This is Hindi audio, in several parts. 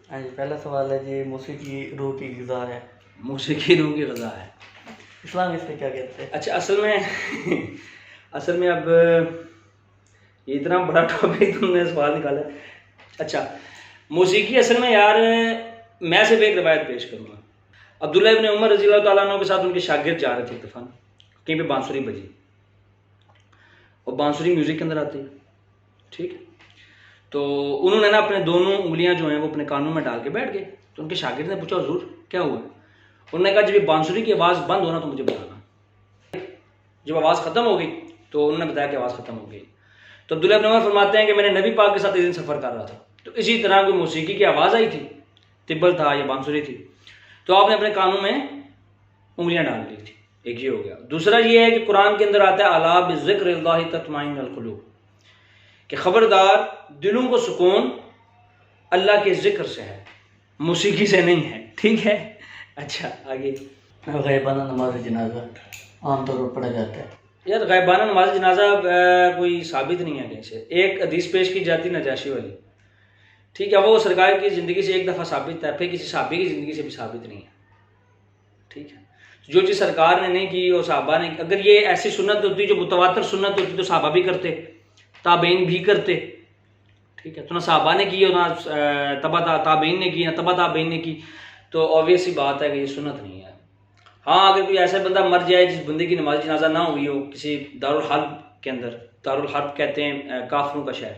हाँ जी, पहला सवाल है जी, मौसीकी रूह की ग़िज़ा है। मौसीकी रूह की ग़िज़ा है। इस्लाम इस पे क्या कहते हैं? अच्छा, असल में अब ये इतना बड़ा टॉपिक तुमने सवाल निकाला। अच्छा, मौसीकी असल में यार, मैं सिर्फ एक रवायत पेश करूँगा। अब्दुल्लाह इब्न उमर रज़ी अल्लाह तआला अन्हु के साथ उनके शागिर्द जा रहे थे इत्तफ़ाक़, कहीं पे बांसुरी बजी और बांसुरी म्यूज़िक के अंदर आती है, ठीक है। तो उन्होंने ना अपने दोनों उंगलियां जो हैं वो अपने कानों में डाल के बैठ गए। तो उनके शागिर्द ने पूछा, हुज़ूर क्या हुआ? उन्होंने कहा, जब ये बांसुरी की आवाज़ बंद हो ना तो मुझे बताना। जब आवाज़ ख़त्म हो गई तो उन्होंने बताया कि आवाज़ ख़त्म हो गई। तो अब्दुल्ला इब्न उमर फरमाते हैं कि मैंने नबी पाक के साथ एक दिन सफ़र कर रहा था, तो इसी तरह कोई मौसीकी की आवाज़ आई थी, तिब्बल था या बांसुरी थी, तो आपने अपने कानों में उंगलियां डाल ली थी। एक ये हो गया। दूसरा ये है कि कुरान के अंदर आता है, अला बिज़िक्रिल्लाहि तत्मइन्नुल क़ुलूब, कि ख़बरदार दिलों को सुकून अल्लाह के ज़िक्र से है, मौसीकी से नहीं है, ठीक है। अच्छा, आगे। ग़ैबाना नमाज जनाजा आमतौर पर पढ़ा जाता है। यार, ग़ैबाना नमाज जनाजा कोई साबित नहीं है कहीं से। एक हदीस पेश की जाती नजाशी वाली, ठीक है, वो सरकार की ज़िंदगी से एक दफ़ा साबित है, फिर किसी साहबी की ज़िंदगी से भी साबित नहीं है, ठीक है। जो चीज़ सरकार ने नहीं की और साहबा ने, अगर ये ऐसी सुन्नत होती जो मुतवातर सुन्नत होती तो साहबा भी करते, ताबईन भी करते, ठीक है। तो ना साहबा ने की और ना ताबईन ने की, ना तबा ताबईन ने की, तो ऑब्वियस सी बात है कि ये सुन्नत नहीं है। हाँ, अगर कोई ऐसा बंदा मर जाए जिस बंदे की नमाज जनाजा ना हुई हो, किसी दारुल हर्ब के अंदर, दारुल हर्ब कहते हैं काफिरों का शहर,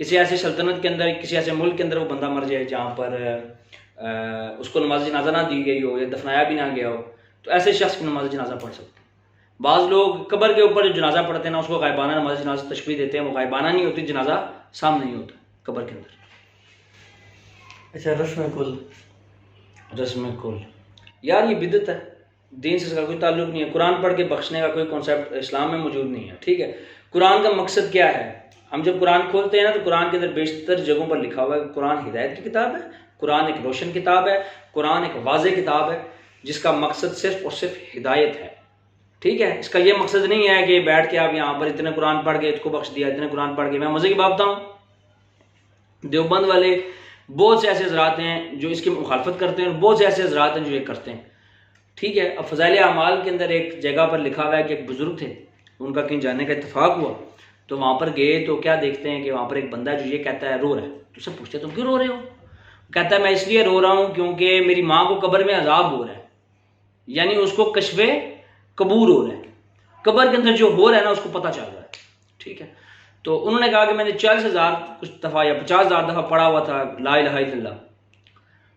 किसी ऐसी सल्तनत के अंदर, किसी ऐसे मुल्क के अंदर वो बंदा मर जाए जहाँ पर उसको नमाज जनाजा ना दी गई हो या दफनाया भी ना गया हो, तो ऐसे शख्स की नमाज जनाजा पढ़ सकते हैं। बाज़ लोग कब्र के ऊपर जो जनाजा पढ़ते हैं ना, उसको ग़ैबाना नमाज जनाजा तशबीह देते हैं। वो ग़ैबाना नहीं होती, जनाजा सामने नहीं होता कब्र के अंदर। अच्छा, रस्म कुल। रस्म कुल यार, ये बिदअत है, दीन से इसका कोई ताल्लुक नहीं है। कुरान पढ़ के बख्शने का कोई कॉन्सेप्ट इस्लाम में मौजूद नहीं है, ठीक है। कुरान का मकसद क्या है? हम जब कुरान खोलते हैं ना तो कुरान के अंदर बेशतर जगहों पर लिखा हुआ है कि कुरान हिदायत की किताब है, कुरान एक रोशन किताब है, कुरान एक वाज़ेह किताब है जिसका मकसद सिर्फ और सिर्फ हिदायत है, ठीक है। इसका ये मकसद नहीं है कि बैठ के आप यहाँ पर इतने कुरान पढ़ के इसको बख्श दिया, इतने कुरान पढ़ के। मैं मज़े की बात बताऊँ, देवबंद वाले बहुत से ऐसे हज़रात हैं जो इसकी मुखालफत करते हैं और बहुत से ऐसे हज़रात हैं जो ये करते हैं, ठीक है। अब फ़ज़ाइल अमाल के अंदर एक जगह पर लिखा हुआ है कि एक बुज़ुर्ग थे, उनका कहीं जाने का इत्तेफाक हुआ, तो वहाँ पर गए तो क्या देखते हैं कि वहाँ पर एक बंदा जो ये कहता है रो रहा है। तो सब पूछते हैं, तुम क्यों रो रहे हो? कहता है, मैं इसलिए रो रहा हूँ क्योंकि मेरी माँ को कब्र में अजाब हो रहा है, यानी उसको कश्फ़े कबूर हो रहा है, कब्र के अंदर जो हो रहा है ना उसको पता चल रहा है, ठीक है। तो उन्होंने कहा कि मैंने 40,000 कुछ दफ़ा या 50,000 दफ़ा पढ़ा हुआ था ला इलाहा इल्लल्लाह,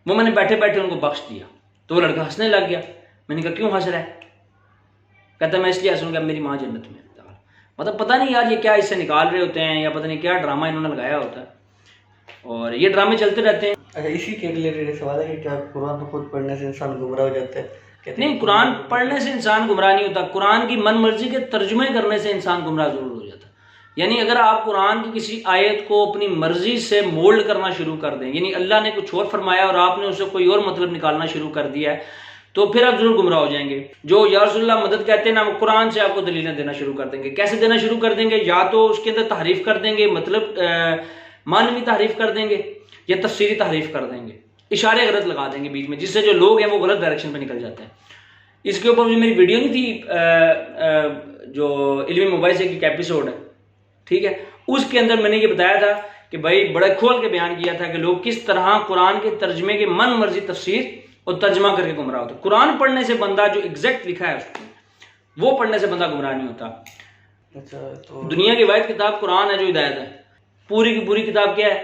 वो मैंने बैठे बैठे उनको बख्श दिया। तो वो लड़का हंसने लग गया। मैंने कहा, क्यों हंस रहा है? कहता, मैं इसलिए हंसूंगा मेरी माँ जन्नत में। मतलब पता नहीं यार ये क्या इससे निकाल रहे होते हैं या पता नहीं क्या ड्रामा इन्होंने लगाया होता है, और ये ड्रामे चलते रहते हैं। अच्छा, इसी के रिलेटेड सवाल है कि क्या कुरान को खुद पढ़ने से इंसान गुमराह हो जाता है? नहीं, कुरान पढ़ने से इंसान गुमराह नहीं होता, कुरान की मन मर्जी के तर्जुमे करने से इंसान गुमराह जरूर हो जाता है। यानी अगर आप कुरान की किसी आयत को अपनी मर्जी से मोल्ड करना शुरू कर दें, यानी अल्लाह ने कुछ और फरमाया और आपने उससे कोई और मतलब निकालना शुरू कर दिया है, तो फिर आप जरूर गुमराह हो जाएंगे। जो या रसूलल्लाह मदद कहते हैं ना, वो कुरान से आपको दलीलें देना शुरू कर देंगे। कैसे देना शुरू कर देंगे? या तो उसके अंदर तारीफ कर देंगे, मतलब मानवी तारीफ कर देंगे, या तफसीरी तारीफ कर देंगे, इशारे गलत लगा देंगे बीच में, जिससे जो लोग हैं वो गलत डायरेक्शन पे निकल जाते हैं। इसके ऊपर जो मेरी वीडियो नहीं थी, जो इल्मी मोबाइल से एक एपिसोड है, ठीक है, उसके अंदर मैंने ये बताया था कि भाई बड़ा खोल के बयान किया था कि लोग किस तरह कुरान के तर्जमे के मन मर्जी तफसीर और तर्जमा करके गुमराह होता है। कुरान पढ़ने से बंदा जो एग्जैक्ट लिखा है उसको, वो पढ़ने से बंदा गुमराह नहीं होता। अच्छा, तो दुनिया की वाहिद किताब कुरान है जो हिदायत है, पूरी की पूरी किताब क्या है?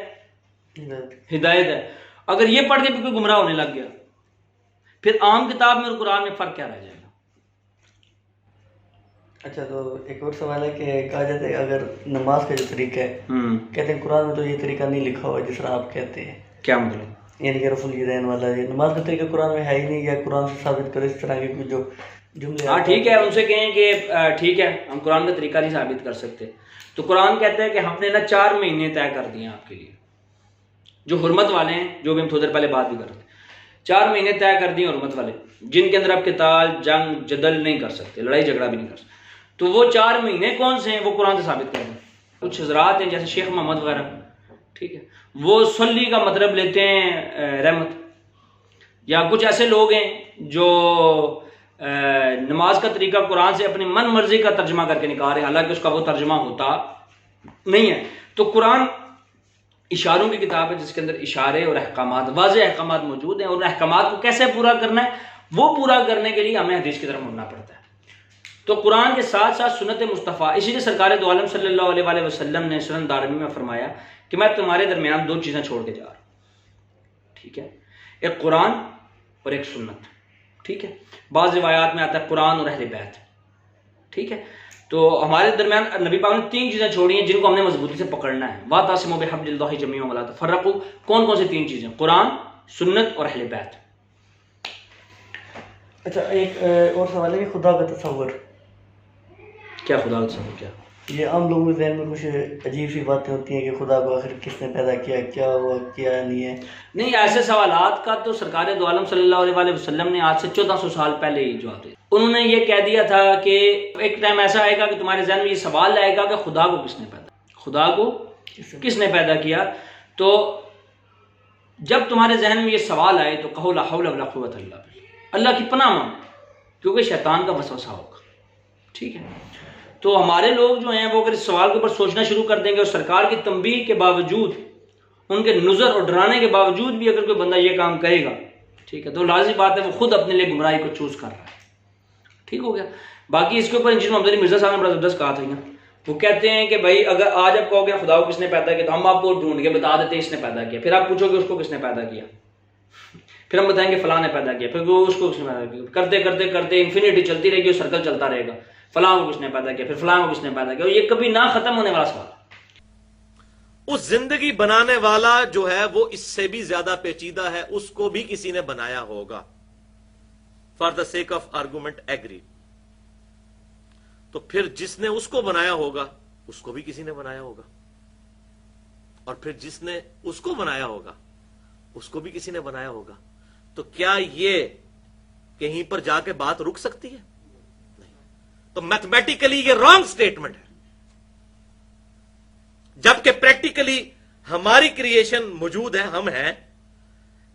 हिदायत है। अगर ये पढ़ के भी कोई गुमराह होने लग गया, फिर आम किताब में और कुरान में फर्क क्या रह जाएगा? अच्छा, तो एक और सवाल है कि कहा जाता है अगर नमाज का जो तरीका है, कहते हैं कुरान में तो ये तरीका नहीं लिखा हुआ जिस तरह आप कहते हैं। क्या मतलब? यानी कि रफुल यदैन वाला ये नमाज का तरीका कुरान में है ही नहीं, या कुरान से साबित करो इस तरह के कुछ जो जुमले। हाँ ठीक है, उनसे कहें कि ठीक है हम कुरान का तरीका नहीं साबित कर सकते, तो कुरान कहता है कि हमने ना 4 महीने तय कर दिए आपके लिए, जो हुर्मत वाले हैं, जो भी हम थोड़ी देर पहले बात भी कर रहे थे, 4 महीने तय कर दिए हुर्मत वाले, जिनके अंदर आप किताल जंग जदल नहीं कर सकते, लड़ाई झगड़ा भी नहीं कर सकते। तो वो 4 महीने कौन से हैं? वो कुरान से साबित कर दें। कुछ हजरात हैं जैसे शेख मोहम्मद वगैरह, ठीक है, वो सल्ली का मतलब लेते हैं रहमत। या कुछ ऐसे लोग हैं जो नमाज का तरीका कुरान से अपनी मन मर्जी का तर्जमा करके निकाल रहे हैं, हालांकि उसका वो तर्जमा होता नहीं है। तो कुरान इशारों की किताब है जिसके अंदर इशारे और अहकामात, वाज़ेह अहकामात मौजूद हैं, और अहकामात को कैसे पूरा करना है वो पूरा करने के लिए हमें हदीस की तरफ मुड़ना पड़ता है। तो कुरान के साथ साथ सुन्नत मुस्तफ़ा, इसीलिए सरकार दो आलम सल्लल्लाहु अलैहि वसल्लम ने सुनन दारमी में फरमाया कि मैं तुम्हारे दरमियान दो चीज़ें छोड़ के जा रहा हूँ, ठीक है, एक कुरान और एक सुन्नत, ठीक है। बाज़ रिवायात में आता है कुरान और अहले बैत, ठीक है। तो हमारे दरमियान नबी पाक ने तीन चीज़ें छोड़ी हैं जिनको हमने मजबूती से पकड़ना है। वातसिमू बिहब्लिल्लाहि जमीअन वला तफर्रकू। कौन कौन सी तीन चीज़ें? कुरान, सुन्नत और अहले बैत। अच्छा, एक और सवाल है कि खुदा का तस्वुर क्या? खुदा का तस्वुर क्या? ये आम लोगों के ज़हन में कुछ अजीब सी बातें होती हैं कि खुदा को आखिर किसने पैदा किया, क्या हुआ, क्या नहीं है। नहीं, ऐसे सवालात का तो सरकार दो आलम सल्लल्लाहु अलैहि वसल्लम ने आज से 1400 साल पहले ही जवाब दिया। उन्होंने ये कह दिया था कि एक टाइम ऐसा आएगा कि तुम्हारे जहन में ये सवाल आएगा कि खुदा को किसने पैदा, खुदा को किसने पैदा किया। तो जब तुम्हारे जहन में ये सवाल आए तो कहो ला हौला वला कुव्वता इल्ला बिल्लाह, अल्लाह की पनाह मांगो, क्योंकि शैतान का वसवसा होगा, ठीक है। तो हमारे लोग जो हैं वो अगर इस सवाल के ऊपर सोचना शुरू कर देंगे और सरकार की तंबीह के बावजूद, उनके नुज़र और डराने के बावजूद भी अगर कोई बंदा ये काम करेगा, ठीक है, तो लाज़िम बात है वो खुद अपने लिए गुमराही को चूज़ कर रहा है, ठीक हो गया। बाकी इसके ऊपर इंजीनियर मोहम्मद अली मिर्ज़ा साहब ने बड़ा ज़बरदस्त कहा था ना, वो कहते हैं कि भाई अगर आज आप कहोगे खुदा को किसने पैदा किया तो हम आपको ढूंढ के बता देते हैं इसने पैदा किया, फिर आप पूछोगे उसको किसने पैदा किया, फिर हम बताएंगे फलां ने पैदा किया, फिर उसको किसने पैदा किया, करते करते करते इन्फिनिटी चलती रहेगी, सर्कल चलता रहेगा, फलां को किसने पैदा किया, फिर फलां को किसने पैदा किया, और ये कभी ना खत्म होने वाला सवाल। उस जिंदगी बनाने वाला जो है वो इससे भी ज्यादा पेचीदा है, उसको भी किसी ने बनाया होगा। For the sake of argument agree. तो फिर जिसने उसको बनाया होगा उसको भी किसी ने बनाया होगा, और फिर जिसने उसको बनाया होगा उसको भी किसी ने बनाया होगा। तो क्या ये कहीं पर जाके बात रुक सकती है? नहीं। तो मैथमेटिकली ये रॉन्ग स्टेटमेंट है, जबकि प्रैक्टिकली हमारी क्रिएशन मौजूद है, हम हैं।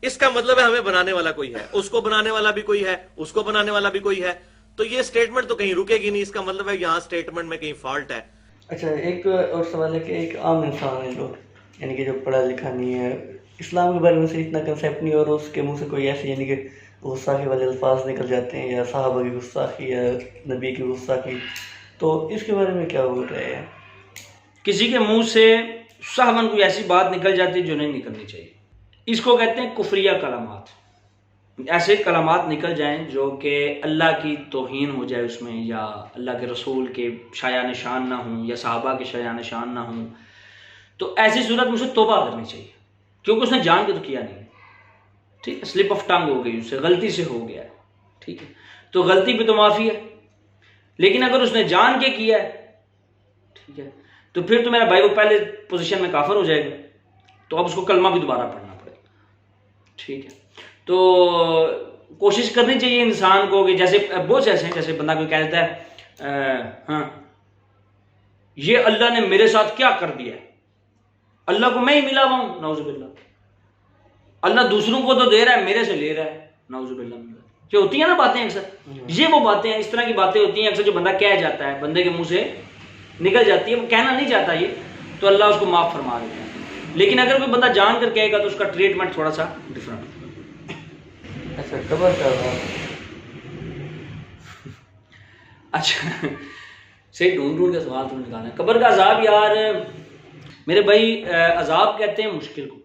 इसका मतलब है हमें बनाने वाला कोई है, उसको बनाने वाला भी कोई है, उसको बनाने वाला भी कोई है। तो ये स्टेटमेंट तो कहीं रुकेगी नहीं। इसका मतलब है यहां स्टेटमेंट में कहीं फॉल्ट है। अच्छा, एक और सवाल है कि एक आम इंसान है जो यानी कि जो पढ़ा लिखा नहीं है, इस्लाम के बारे में से इतना कंसेप्ट नहीं, और उसके मुंह से कोई ऐसे यानी कि गुस्ताखी वाले अल्फाज निकल जाते हैं, या साहबा की गुस्ताखी या नबी की गुस्ताखी, तो इसके बारे में क्या बोल रहे हैं? किसी के मुंह से सहवन कोई ऐसी बात निकल जाती है जो नहीं निकलनी चाहिए, इसको कहते हैं कुफरिया कलामात। ऐसे कलामात निकल जाएं जो कि अल्लाह की तौहीन हो जाए उसमें, या अल्लाह के रसूल के शाया निशान ना हों, या साहबा के शाया निशान ना हों, तो ऐसी सूरत में उसे तौबा करनी चाहिए, क्योंकि उसने जान के तो किया नहीं, ठीक है, स्लिप ऑफ टंग हो गई, उससे गलती से हो गया, ठीक है, तो गलती पे तो माफ़ी है। लेकिन अगर उसने जान के किया है, ठीक है, तो फिर तो मेरा भाई वो पहले पोजीशन में काफिर हो जाएगा, तो अब उसको कलमा भी दोबारा पढ़ना पड़ेगा, ठीक है। तो कोशिश करनी चाहिए इंसान को कि जैसे बहुत ऐसे हैं, जैसे बंदा कोई कह देता है हाँ ये अल्लाह ने मेरे साथ क्या कर दिया है, अल्लाह को मैं ही मिला हुआ हूं, नाउजुबिल्लाह। अल्लाह दूसरों को तो दे रहा है, मेरे से ले रहा है, नाउजुबिल्लाह। जो होती है ना बातें अक्सर, ये वो बातें हैं, इस तरह की बातें होती हैं अक्सर जो बंदा कह जाता है, बंदे के मुंह से निकल जाती है, वो कहना नहीं चाहता ये, तो अल्लाह उसको माफ फरमा देता है। लेकिन अगर कोई बंदा जान कर कहेगा तो उसका ट्रीटमेंट थोड़ा सा डिफरेंट है। अच्छा, कब्र का अज़ाब। अच्छा, से ढूंढ ढूंढ के सवाल तुमने निकाला है। कब्र का अजाब यार मेरे भाई, अजाब कहते हैं मुश्किल को,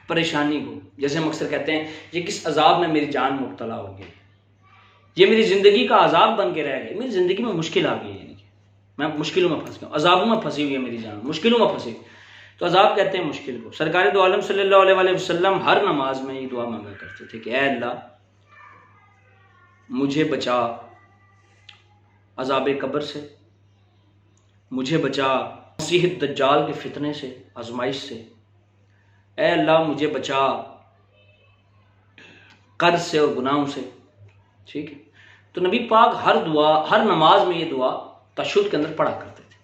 परेशानी को। जैसे हम अक्सर कहते हैं ये किस अजाब में मेरी जान मुब्तला हो गई, ये मेरी ज़िंदगी का अजाब बन के रह गई, मेरी ज़िंदगी में मुश्किल आ गई है, मैं मुश्किलों में फंस गया, अजाबों में फंसी हुई है मेरी जान, मुश्किलों में फंसी। तो अजाब कहते हैं मुश्किल को। सरकार दो आलम सल्लल्लाहु अलैहि वसल्लम हर नमाज में ये दुआ मांगा करते थे कि ऐ अल्लाह मुझे बचा अजाब कब्र से, मुझे बचा मसीह दज्जाल के फितने से, आजमाइश से, ऐ अल्लाह मुझे बचा कर्ज से और गुनाहों से, ठीक है। तो नबी पाक हर दुआ, हर नमाज में ये दुआ तशहुद के अंदर पढ़ा करते थे,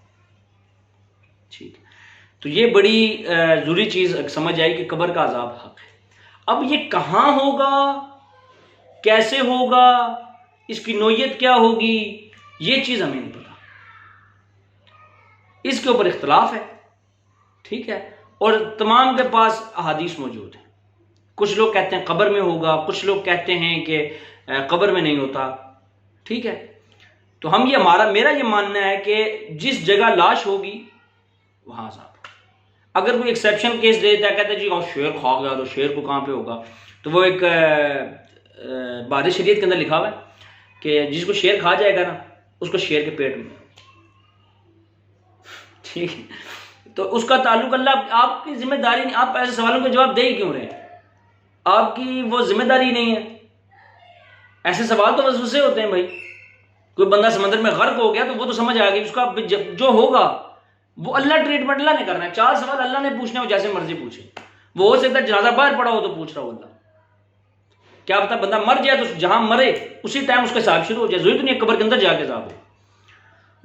ठीक है। तो ये बड़ी ज़रूरी चीज़ समझ आई कि कब्र का अजाब हक है। अब ये कहाँ होगा, कैसे होगा, इसकी नोयत क्या होगी, ये चीज़ हमें नहीं पता, इसके ऊपर इख्तलाफ है, ठीक है। और तमाम के पास अहादीस मौजूद है। कुछ लोग कहते हैं कब्र में होगा, कुछ लोग कहते हैं कि कब्र में नहीं होता, ठीक है। तो हम ये मेरा ये मानना है कि जिस जगह लाश होगी वहां अजाब। अगर कोई एक्सेप्शन केस देता है, कहता है जी और शेर खा गया तो शेर को कहाँ पे होगा, तो वो एक बार शरीयत के अंदर लिखा हुआ है कि जिसको शेर खा जाएगा ना उसको शेर के पेट में, ठीक है। तो उसका ताल्लुक अल्लाह, आपकी जिम्मेदारी नहीं, आप ऐसे सवालों के जवाब दे ही क्यों रहे हैं, आपकी वो जिम्मेदारी नहीं है। ऐसे सवाल तो बस उससे होते हैं भाई, कोई बंदा समंदर में गर्क हो गया तो वो तो समझ आ गई, उसका जो होगा वो अल्लाह ट्रीटमेंट अल्लाह ने करना है। 4 सवाल अल्लाह ने पूछने हो, जैसे मर्जी पूछे। वो हो सकता है जनाजा बाहर पड़ा हो तो पूछ रहा हो अल्लाह, क्या पता बंदा मर जाए तो जहां मरे उसी टाइम उसका हिसाब शुरू हो जाए, जरूरी तो नहीं कब्र के अंदर जाके हिसाब हो।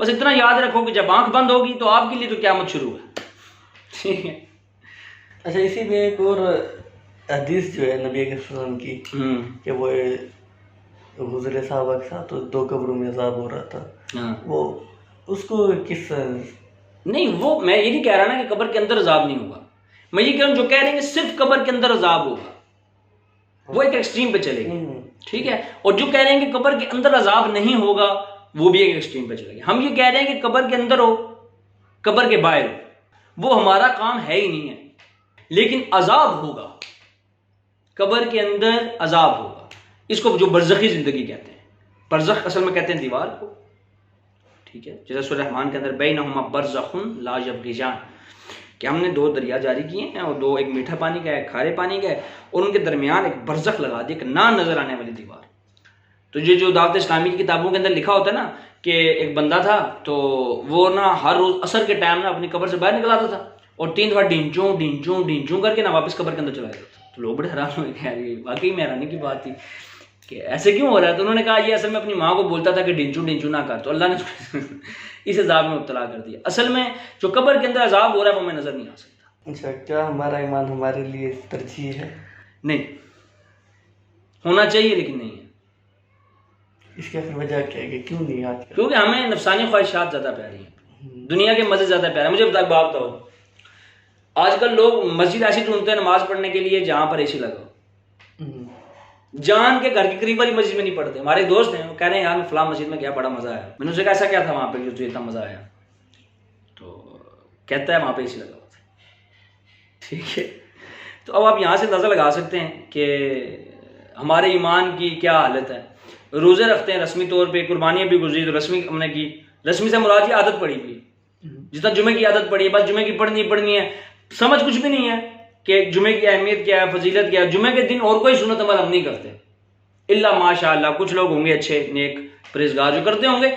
बस इतना याद रखो कि जब आंख बंद होगी तो आपके लिए तो क़यामत शुरू है, ठीक है। अच्छा, इसी में एक और हदीस जो है नबी के सल्लम की कि वो गुजरे साहबा के साथ तो 2 कब्रों में अजाब हो रहा था, वो उसको किस नहीं, वो मैं ये नहीं कह रहा ना कि कब्र के अंदर अजाब नहीं होगा, मैं ये कह रहा हूँ जो कह रहे हैं सिर्फ कब्र के अंदर अजाब होगा वो एक एक्सट्रीम पे चलेगी, ठीक है। और जो कह रहे हैं कि कब्र के अंदर अजाब नहीं होगा वो भी एक एक्सट्रीम पे चलेगी। हम ये कह रहे हैं कि कब्र के अंदर हो, कब्र के बाहर हो, वो हमारा काम है ही नहीं है, लेकिन अजाब होगा, कब्र के अंदर अजाब होगा। इसको जो बरज़खी जिंदगी कहते हैं, बरज़ख असल में कहते हैं दीवार को, ठीक है। जैसे सूरह रहमान के अंदर बैनहुमा बरज़खुन ला यबग़ियान, कि हमने 2 दरिया जारी किए हैं और 2, एक मीठा पानी का है, एक खारे पानी का है, और उनके दरमियान एक बरज़ख लगा दी, एक ना नजर आने वाली दीवार। तो जो दावत इस्लामी की किताबों के अंदर लिखा होता है ना कि एक बंदा था तो वो ना हर रोज असर के टाइम ना अपनी कब्र से बाहर निकल आता था और 3 दफा ढींचूं करके ना वापस कब्र के अंदर चला जाता था। तो लोग बड़े हैरान हुए, यार ये वाकई में हैरानी की बात थी कि ऐसे क्यों हो रहा है। तो उन्होंने कहा ये असल में अपनी माँ को बोलता था कि ढींचूं ना कर, तो अल्लाह ने इस अजाब में मुब्तला कर दिया। असल में जो कब्र के अंदर अजाब हो रहा है वो हमें नजर नहीं आ सकता। अच्छा, क्या हमारा ईमान हमारे लिए तरजीह है? नहीं, होना चाहिए लेकिन नहीं है। इसकी आखिर वजह क्या है कि क्यों नहीं आज? क्योंकि हमें नफसानी ख्वाहिशात ज्यादा प्यारी हैं, दुनिया के मजे ज्यादा प्यारे। मुझे बात बताओ, आजकल लोग मस्जिद ऐसी ढूंढते हैं नमाज पढ़ने के लिए जहां पर एसी लगा, जान के घर के करीब वाली मस्जिद में नहीं पढ़ते। हमारे दोस्त हैं, वो कह रहे हैं यार मैं फलां मस्जिद में गया, बड़ा मजा आया। मैंने उससे कहा ऐसा क्या था वहां पे जो तुझे इतना मजा आया? तो कहता है वहां पे एसी लगा हुआ था, ठीक है। तो अब आप यहाँ से अंदाजा लगा सकते हैं कि हमारे ईमान की क्या हालत है। रोजे रखते हैं रस्मी तौर पे, कुर्बानियां भी गुजरी तो रस्मी हमने की, रस्मी से मुराद की आदत पड़ी हुई, जितना जुमे की आदत पड़ी है बस जुमे की पढ़नी है, समझ कुछ भी नहीं है कि जुमे की अहमियत क्या है, फजीलत क्या है। जुमे के दिन और कोई सुन्नत अमल हम नहीं करते, इल्ला माशाअल्लाह कुछ लोग होंगे अच्छे नेक परहेजगार जो करते होंगे,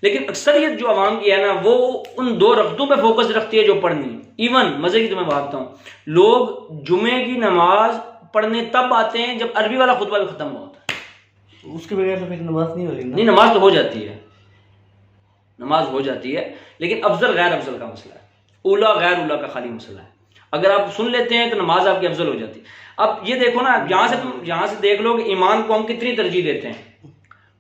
लेकिन अक्सरियत जो आवाम की है ना वो उन 2 रख्तों पे फोकस रखती है जो पढ़नी है। इवन मजे की तुम्हें बात बताऊं, लोग जुमे की नमाज पढ़ने तब आते हैं जब अरबी वाला खुतबा भी खत्म हुआ होता है। उसके बगैर तो फिर नमाज नहीं हो रही ना? नहीं, नमाज तो हो जाती है, नमाज हो जाती है, लेकिन अफजल गैर अफजल का मसला है, उला गैर उला का खाली मसला है। अगर आप सुन लेते हैं तो नमाज आपकी अफजल हो जाती है। अब ये देखो ना, यहाँ से देख लो कि ईमान को हम कितनी तरजीह देते हैं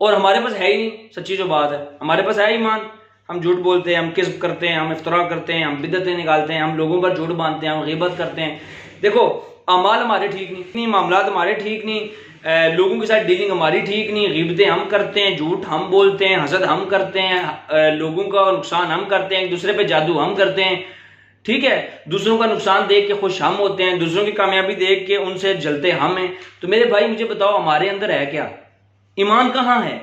और हमारे पास है ही नहीं। सच्ची जो बात है, हमारे पास है ईमान, हम झूठ बोलते हैं, हम किस्ब करते हैं, हम इफ्तरा करते हैं, हम बिदअतें निकालते हैं, हम लोगों पर झूठ बांधते हैं, हम ग़ीबत करते हैं। देखो अमाल हमारे ठीक नहीं, मामलात हमारे ठीक नहीं, लोगों के साथ डीलिंग हमारी ठीक नहीं, ग़ीबतें हम करते हैं, झूठ हम बोलते हैं, हसद हम करते हैं, लोगों का नुकसान हम करते हैं, एक दूसरे पे जादू हम करते हैं, ठीक है। दूसरों का नुकसान देख के खुश हम होते हैं, दूसरों की कामयाबी देख के उनसे जलते हम हैं। तो मेरे भाई मुझे बताओ हमारे अंदर है क्या? ईमान कहाँ है?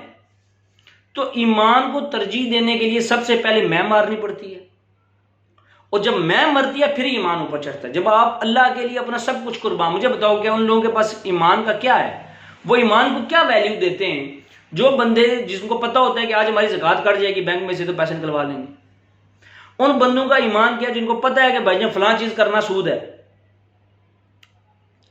तो ईमान को तरजीह देने के लिए सबसे पहले मैं मारनी पड़ती है, और जब मैं मरती है फिर ईमान ऊपर चढ़ता है। जब आप अल्लाह के लिए अपना सब कुछ कुर्बान, मुझे बताओ क्या उन लोगों के पास ईमान का क्या है? वो ईमान को क्या वैल्यू देते हैं? जो बंदे जिनको पता होता है कि आज हमारी ज़कात कट जाएगी बैंक में से तो पैसे निकलवा लेंगे, उन बंदों का ईमान क्या जिनको पता है कि भाई फलां चीज करना सूद है,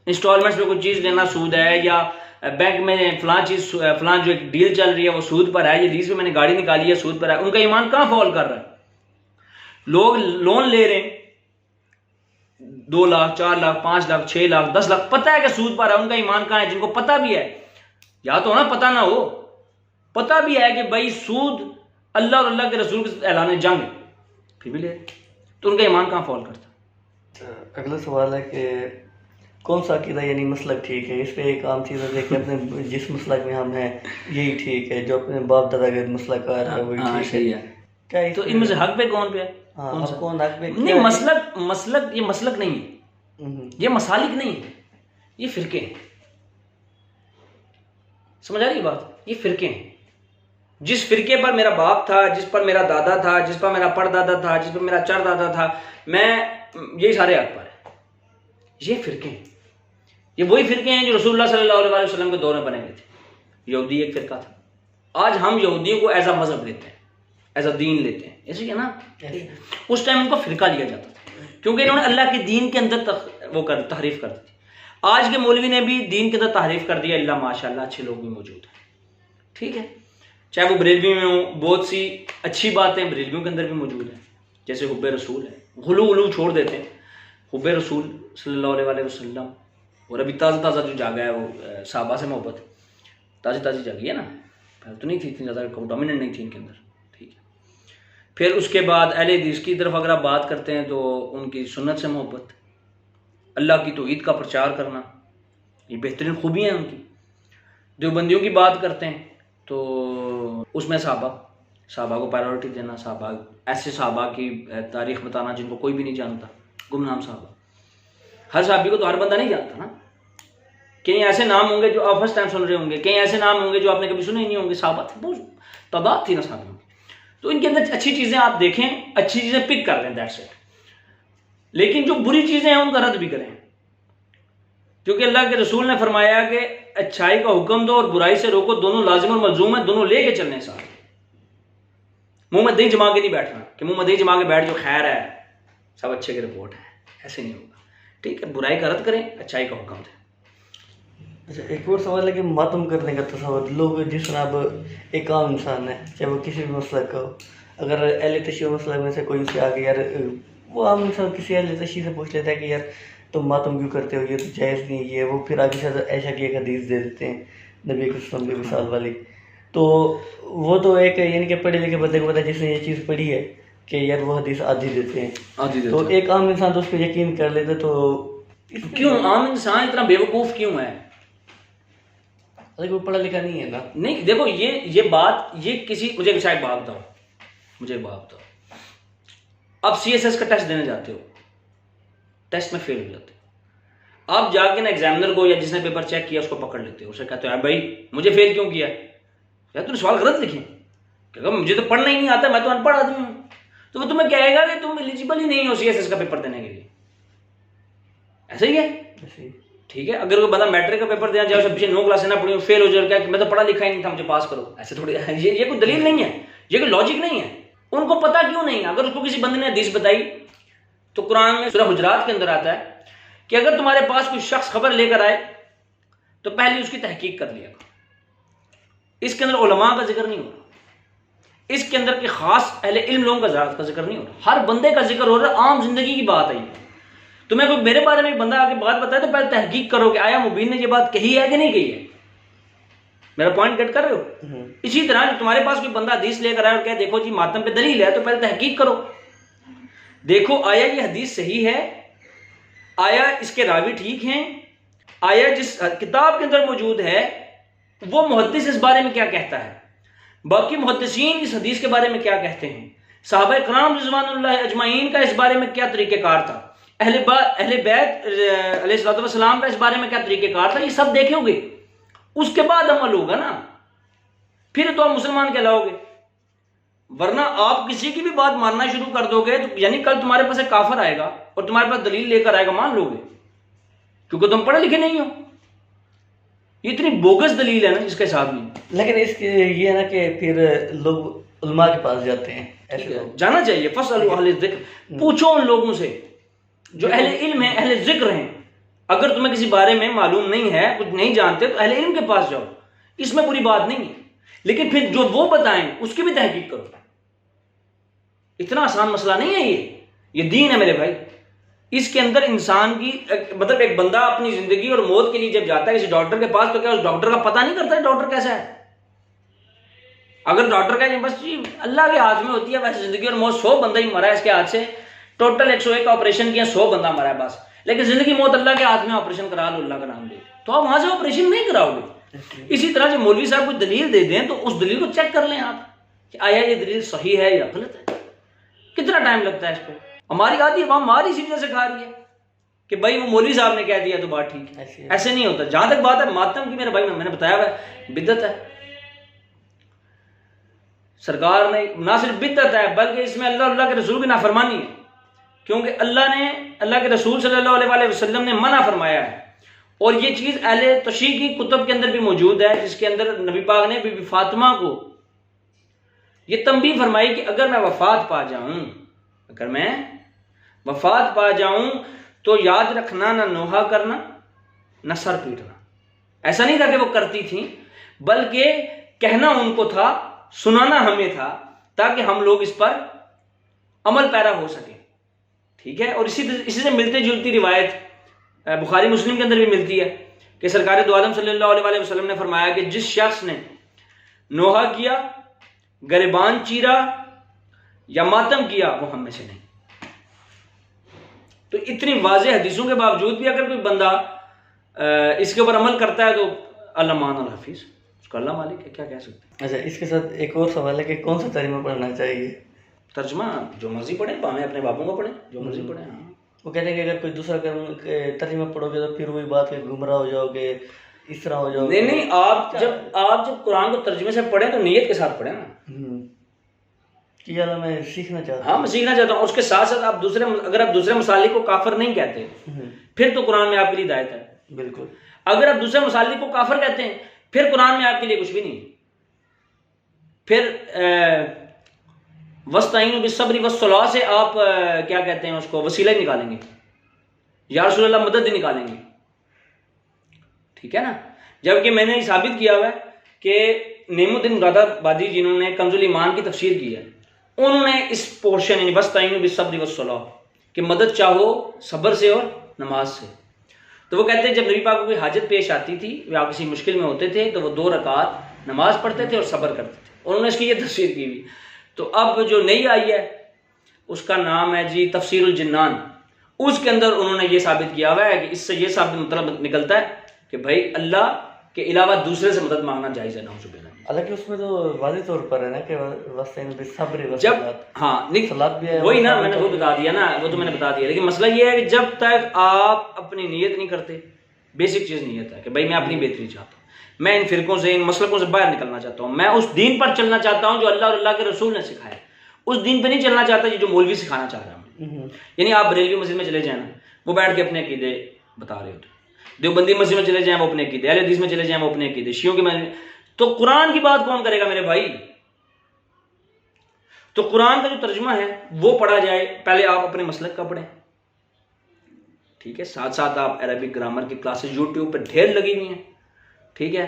इंस्टॉलमेंट्स में कोई चीज लेना सूद है, या बैंक में फलां जो एक डील चल रही है वो सूद पर है, ये लीज में मैंने गाड़ी निकाली है सूद पर है। उनका ईमान कहां फॉल कर रहा है? लोग लोन ले रहे हैं, 2 लाख 4 लाख 5 लाख 6 लाख 10 लाख, पता है कि सूद पर है, उनका ईमान कहाँ है? जिनको पता भी है, या तो ना पता ना हो, पता भी है कि भाई सूद अल्लाह और अल्लाह के रसूल के ऐलान जंग है, फिर भी ले, तो उनका ईमान कहाँ फॉल करता? अगला सवाल है कि कौन सा अकीदा यानी मसलक ठीक है? इस पे एक आम चीज़ है कि अपने जिस मसलक में हम हैं यही ठीक है, जो अपने बाप दादा का मसलक आ रहा है वही ठीक सही है। है। क्या तो इनमें से हक पे कौन पे है? कौन सा? कौन हक पे नहीं, मसलक ये मसलक नहीं है, ये मसालिक नहीं है, ये फिरके हैं। समझ आ रही है बात? ये फिरके हैं। जिस फिरके पर मेरा बाप था, जिस पर मेरा दादा था, जिस पर मेरा परदादा था, जिस पर मेरा चरदादा था, मैं यही सारे हक पर है। ये फिरके हैं, ये वही फिरके हैं जो रसूलुल्लाह सल्लल्लाहु अलैहि वसल्लम के दौर में बनाए गए थे। यहूदी एक फिरका था। आज हम यहूदियों को एज अ मजहब लेते हैं, एज अ दीन लेते हैं, ऐसे ही है ना। उस टाइम इनको फिरका लिया जाता था, क्योंकि इन्होंने अल्लाह के दीन के अंदर तहरीफ कर दी थी। आज के मौलवी ने भी दीन के अंदर तहरीफ कर दिया। अल्लाह माशाल्लाह अच्छे लोग भी मौजूद हैं, ठीक है, चाहे वो बरेलवी में हो, बहुत सी अच्छी बातें बरेलवियों के अंदर भी मौजूद हैं, जैसे हुब्बे रसूल है, गुलू छोड़ देते हैं। हुब्बे रसूल सल्लल्लाहु अलैहि वसल्लम, और अभी ताज़ा जो जागा है वो साहबा से मोहब्बत ताज़ी जागी है ना, पहले तो नहीं थी इतनी ज़्यादा, डोमिनेंट नहीं थी इनके अंदर, ठीक है। फिर उसके बाद अहले हदीस की तरफ अगर आप बात करते हैं तो उनकी सुन्नत से मोहब्बत, अल्लाह की तौहीद का प्रचार करना, ये बेहतरीन खूबियाँ हैं उनकी। देवबंदियों की बात करते हैं तो उसमें साहबा को प्रायोरिटी देना, ऐसे साहबा की तारीख़ बताना जिनको कोई भी नहीं जानता, गुमनाम साहबा। हर साहबी को तो हर बंदा नहीं जानता ना, कहीं ऐसे नाम होंगे जो आप फर्स्ट टाइम सुन रहे होंगे, कहीं ऐसे नाम होंगे जो आपने कभी सुने ही नहीं होंगे। साहबा थे, बहुत तादाद थी ना साहबियों की, तो इनके अंदर अच्छी चीज़ें आप देखें, अच्छी चीज़ें पिक कर लें, दैट्स इट। लेकिन जो बुरी चीज़ें हैं उनका रद्द भी करें, क्योंकि अल्लाह के रसूल ने फरमाया कि अच्छाई का हुक्म दो और बुराई से रोको, दोनों लाजिम और मलजूम है, दोनों लेके चलने साथ। मुंह में दही जमा के नहीं बैठना कि मुंह में दही जमा के बैठ जो खैर है सब अच्छे की रिपोर्ट है, ऐसे नहीं होगा, ठीक है। बुराई का रद्द करें, अच्छाई का हुक्म दें। अच्छा, एक और सवाल है कि मातम करने का तस्वर, लोग जिस तरह अब एक आम इंसान है, चाहे वो किसी भी मसलक का हो, अगर अहले तशय्युअ मसलक में से कोई उससे आगे यार, वो आम इंसान किसी अहले तशय्युअ से पूछ लेता है कि यार तुम मातम क्यों करते हो, ये तो जायज़ नहीं, ये वो, फिर आगे से ऐशा की एक हदीस दे देते हैं नबी वसल्लम की मिसाल वाली। तो वो तो एक यानी कि पढ़े लिखे बंदे को पता है जिसने ये चीज़ पढ़ी है कि यार वो हदीस आधी देते हैं, तो एक आम इंसान तो उस पर यकीन कर लेते। तो क्यों आम इंसान इतना बेवकूफ़ क्यों है? अरे वो पढ़ा लिखा नहीं है ना। नहीं, देखो ये बात, ये किसी, मुझे एक बात बताओ, आप CSS का टेस्ट देने जाते हो, टेस्ट में फेल हो जाते हो, आप जाके ना एग्जामिनर को या जिसने पेपर चेक किया उसको पकड़ लेते हो, उसे कहते हो भाई मुझे फेल क्यों किया यार, तूने सवाल गलत लिखे, क्या मुझे तो पढ़ना ही नहीं आता, मैं तो अनपढ़ आदमी हूँ, तो वो तुम्हें कहेगा कि तुम एलिजिबल ही नहीं हो CSS का पेपर देने के लिए, ऐसा ही है, ठीक है। अगर कोई बंदा मैट्रिक का पेपर देना जाए, उसे पीछे 9 क्लास ना पढ़ी, फेल हो जाए, क्या मैं तो पढ़ा लिखा ही नहीं था, मुझे पास करो, ऐसे थोड़ी, ये कोई दलील नहीं है, ये कोई लॉजिक नहीं है। उनको पता क्यों नहीं? अगर उसको किसी बंदे ने हदीस बताई तो कुरान में सूरह हुजरात के अंदर आता है कि अगर तुम्हारे पास कोई शख्स खबर लेकर आए तो पहले उसकी तहकीक कर लिया। इसके अंदर उलमा का जिक्र नहीं हो रहा, इसके अंदर के खास अहले इल्म लोगों का जिक्र नहीं हो रहा, हर बंदे का जिक्र हो रहा है, आम जिंदगी की बात है। तुम्हें कोई मेरे बारे में एक बंदा आके बात बताए तो पहले तहकीक करो कि आया मुबीन ने ये बात कही है कि नहीं कही है। मेरा पॉइंट गेट कर रहे हो? इसी तरह तुम्हारे पास कोई बंदा हदीस लेकर आए और कहे देखो जी मातम पे दलील है, तो पहले तहकीक करो, देखो आया ये हदीस सही है, आया इसके रावी ठीक हैं, आया जिस किताब के अंदर मौजूद है वो मुहद्दिस इस बारे में क्या कहता है, बाकी मुहद्दिसीन इस हदीस के बारे में क्या कहते हैं, सहाबा किराम रिज़वानुल्लाह अजमाइन का इस बारे में क्या तरीक़ेकार था, अहले बैत अलैहिस्सलातु वस्सलाम का इस बारे में क्या तरीक़ेकार था, ये सब देखोगे, उसके बाद अमल होगा ना, फिर तो आप मुसलमान कहलाओगे। वरना आप किसी की भी बात मानना शुरू कर दोगे तो यानी कल तुम्हारे पास एक काफिर आएगा और तुम्हारे पास दलील लेकर आएगा, मान लोगे, क्योंकि तुम पढ़े लिखे नहीं हो। ये इतनी बोगस दलील है ना जिसके हिसाब नहीं। लेकिन इसके ये है ना कि फिर लोग उलमा के पास जाते हैं, ऐसे जाना चाहिए। फसअलू अहले ज़िक्र, पूछो उन लोगों से जो अहले इल्म है, अहले ज़िक्र हैं। अगर तुम्हें किसी बारे में मालूम नहीं है, कुछ नहीं जानते, तो अहले इल्म के पास जाओ, इसमें बुरी बात नहीं है। लेकिन फिर जो वो बताएं उसकी भी तहकीक करो। इतना आसान मसला नहीं है ये दीन है मेरे भाई, इसके अंदर इंसान की मतलब एक बंदा अपनी जिंदगी और मौत के लिए जब जाता है किसी डॉक्टर के पास, तो क्या उस डॉक्टर का पता नहीं करता है डॉक्टर कैसा है? अगर डॉक्टर कहे बस जी अल्लाह के हाथ में होती है, वैसे जिंदगी और मौत 100 बंदा ही मरा है इसके हाथ से, टोटल 101 का ऑपरेशन किया, 100 बंदा मरा है बस, लेकिन जिंदगी मौत अल्लाह के हाथ में, ऑपरेशन करा लो अल्लाह का नाम ले, तो आप वहां से ऑपरेशन नहीं कराओगे। इसी तरह जो मौलवी साहब कोई दलील दे दें तो उस दलील को चेक कर लें आप कि आया ये दलील सही है या गलत है। कितना टाइम लगता है इस पर? हमारी आधी अवाम हमारी इसी वजह से खा रही है कि भाई वो मौलवी साहब ने कह दिया तो बात ठीक है, ऐसे नहीं होता। जहां तक बात है मातम की, मेरे भाई मैंने बताया हुआ बिदअत है, सरकार ने ना सिर्फ बिदअत है बल्कि इसमें अल्लाह के रसूल की नाफरमानी है, क्योंकि अल्लाह के रसूल सल्लल्लाहु अलैहि वसल्लम ने मना फरमाया है। और ये चीज अहले तशरीह की कुतुब के अंदर भी मौजूद है, जिसके अंदर नबी पाक ने बीबी फातिमा को ये तंबीह फरमाई कि अगर मैं वफात पा जाऊं, अगर मैं वफात पा जाऊं तो याद रखना ना नोहा करना ना सर पीटना। ऐसा नहीं था कि वो करती थी, बल्कि कहना उनको था, सुनाना हमें था, ताकि हम लोग इस पर अमल पैरा हो सके। ठीक है। और इसी से मिलती जुलती रिवायत बुखारी मुस्लिम के अंदर भी मिलती है कि सरकार दो आलम सल्लल्लाहु अलैहि वसल्लम ने फरमाया कि जिस शख्स ने नोहा किया, गरिबान चीरा या मातम किया, वो हम में से नहीं। तो इतनी वाज़ेह हदीसों के बावजूद भी अगर कोई बंदा इसके ऊपर अमल करता है तो अल्लाह मान अल हफीज, उसका अल्लाह मालिक है, क्या कह सकते हैं। अच्छा, इसके साथ एक और सवाल है कि कौन सा तर्जुमा पढ़ना चाहिए? तर्जुमा जो मर्जी पढ़े, भावें अपने बापों का पढ़े, जो मर्जी पढ़े। हाँ, वो कहते हैं कि अगर कोई दूसरा तर्जुमा पढ़ोगे तो फिर वही बात है, गुमराह हो जाओगे, इस तरह हो जाओगे। नहीं, आप जब कुरान को तर्जुमे से पढ़े तो नीयत के साथ पढ़े ना कि यार मैं सीखना चाहता हूँ। हाँ, मैं सीखना चाहता हूँ। उसके साथ साथ आप अगर आप दूसरे मसालिक को काफिर नहीं कहते, फिर तो कुरान में आपके लिए हिदायत है। बिल्कुल। अगर आप दूसरे मसालिक को काफिर कहते हैं, फिर कुरान में आपके लिए कुछ भी नहीं। फिर वस्ताईनु बिस्सब्रि वस्सलाह से आप क्या कहते हैं उसको, वसीला ही निकालेंगे, या रसूल अल्लाह मदद ही निकालेंगे। ठीक है ना। जबकि मैंने साबित किया हुआ है कि नेमुद्दीन मुरादाबादी जिन्होंने कंजुल ईमान की तफसीर की है, उन्होंने इस पोर्शन यानी वस्ताईनु बिस्सब्रि वस्सलाह कि मदद चाहो सब्र से और नमाज से। तो वो कहते हैं जब नबी पाक को कोई हाजत पेश आती थी या आप किसी मुश्किल में होते थे तो वो 2 रकात नमाज पढ़ते थे और सब्र करते थे। उन्होंने इसकी ये तफसीर की हुई। तो अब जो नई आई है उसका नाम है जी तफसीरुल जिन्नान। उसके अंदर उन्होंने ये साबित किया हुआ है कि इससे ये साबित मतलब निकलता है कि भाई अल्लाह के अलावा दूसरे से मदद मांगना जायज़ है। नाउज़ुबिल्लाह। हालांकि उसमें तो वाज़ेह तौर पर है ना कि वस्ताईनु बिस्सब्रि जब हाँ सलात भी है, वही ना, मैंने वो बता दिया ना, वो तो मैंने बता दिया। लेकिन मसला ये है कि जब तक आप अपनी नीयत नहीं करते, बेसिक चीज़ नीयत है कि भाई मैं अपनी बेहतरी चाहता हूँ, मैं इन फिरकों से, इन मसलकों से बाहर निकलना चाहता हूँ, मैं उस दीन पर चलना चाहता हूँ जो अल्लाह और अल्लाह के रसूल ने सिखाया, उस दीन पर नहीं चलना चाहता जो मौलवी सिखाना चाह रहा हूँ। यानी आप बरेलवी मस्जिद में चले जाए ना, वो बैठ के अपने अकीदे बता रहे होते, देवबंदी मस्जिद में चले जाएं वो अपने अकीदे, अहले हदीस में चले जाएं वो अपने अकीदे, शियों के में। तो कुरान की बात कौन करेगा मेरे भाई? तो कुरान का जो तर्जुमा है वो पढ़ा जाए। पहले आप अपने मसलक का पढ़ें, ठीक है। साथ साथ आप अरबिक ग्रामर की क्लासेस यूट्यूब पर ढेर लगी हुई हैं, ठीक है।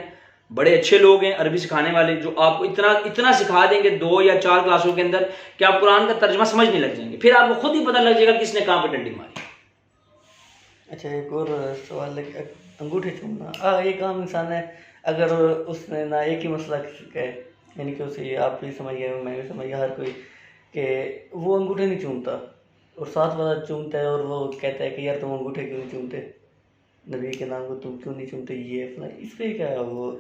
बड़े अच्छे लोग हैं अरबी सिखाने वाले जो आपको इतना सिखा देंगे 2 या 4 क्लासों के अंदर कि आप कुरान का तर्जुमा समझने लग जाएंगे। फिर आपको खुद ही पता लग जाएगा किसने कहां पर डंडी मारी। अच्छा, एक और सवाल है, अंगूठे चूमना। एक आम इंसान है, अगर उसने ना एक ही मसला है, यानी कि उसे आप भी समझ गए, मैं भी समझ गया, हर कोई, कि वो अंगूठे नहीं चूमता और साथ वाला चूमता है, और वो कहता है कि यार तुम अंगूठे क्यों नहीं चूमते, नबी के नाम को तुम क्यों नहीं चूमते, ये अपना इस पर क्या है? वो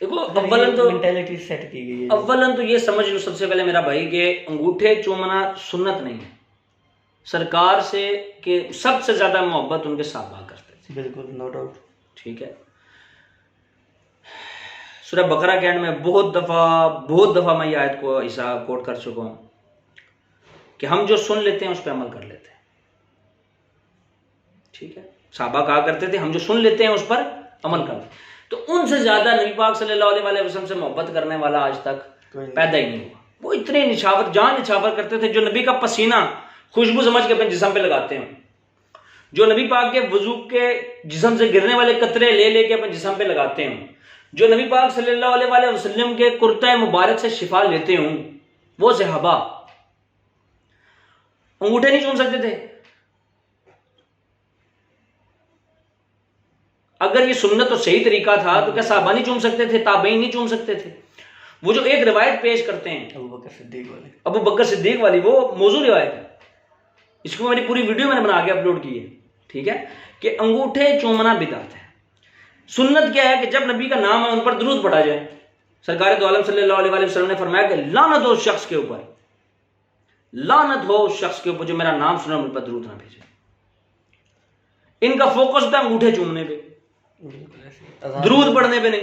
देखो, अव्वलन तो मेंटालिटी सेट की गई है। अव्वलन तो ये समझ लो सबसे पहले मेरा भाई कि अंगूठे चूमना सुन्नत नहीं है। सरकार से कि सबसे ज्यादा मोहब्बत उनके सहाबा करते थे। बिल्कुल, नो डाउट। ठीक है। सूरह बकरा के एंड में बहुत दफा मैं ये आयत को ऐसा कोट कर चुका हूं कि हम जो सुन लेते हैं उस पर अमल कर लेते हैं, ठीक है। सहाबा कहा करते थे हम जो सुन लेते हैं उस पर अमल कर लेते। तो उनसे ज्यादा नबी पाक सल्लल्लाहु अलैहि वसल्लम से मोहब्बत करने वाला आज तक पैदा ही नहीं हुआ। वो इतने निछावर, जान निछावर करते थे, जो नबी का पसीना खुशबू समझ के अपने जिस्म पे लगाते हैं, जो नबी पाक के वजू के जिस्म से गिरने वाले कतरे ले लेके अपने जिस्म पे लगाते हैं, जो नबी पाक सल्लल्लाहु अलैहि वसल्लम के कुर्ता मुबारक से शिफा लेते हूं, वो सहाबा अंगूठे नहीं चूम सकते थे। अगर ये सुन्नत और सही तरीका था तो क्या सहाबा नहीं चूम सकते थे, ताबईन नहीं चूम सकते थे? वो जो एक रिवायत पेश करते हैं अबू बकर सिद्दीक वाली, वो मौजू रिवायत है, इसको मेरी पूरी वीडियो मैंने बना के अपलोड की है, ठीक है, कि अंगूठे चूमना बिदअत है। सुन्नत क्या है कि जब नबी का नाम है उन पर दुरूद पढ़ा जाए। सरकार दो आलम सल्लल्लाहु अलैहि वसल्लम ने फरमाया कि लानत हो उस शख्स के ऊपर, लानत हो उस शख्स के ऊपर जो मेरा नाम सुना मुझ पर दुरूद ना भेजे। इनका फोकस होता है अंगूठे चूमने पे, दुरूद पढ़ने पे नहीं।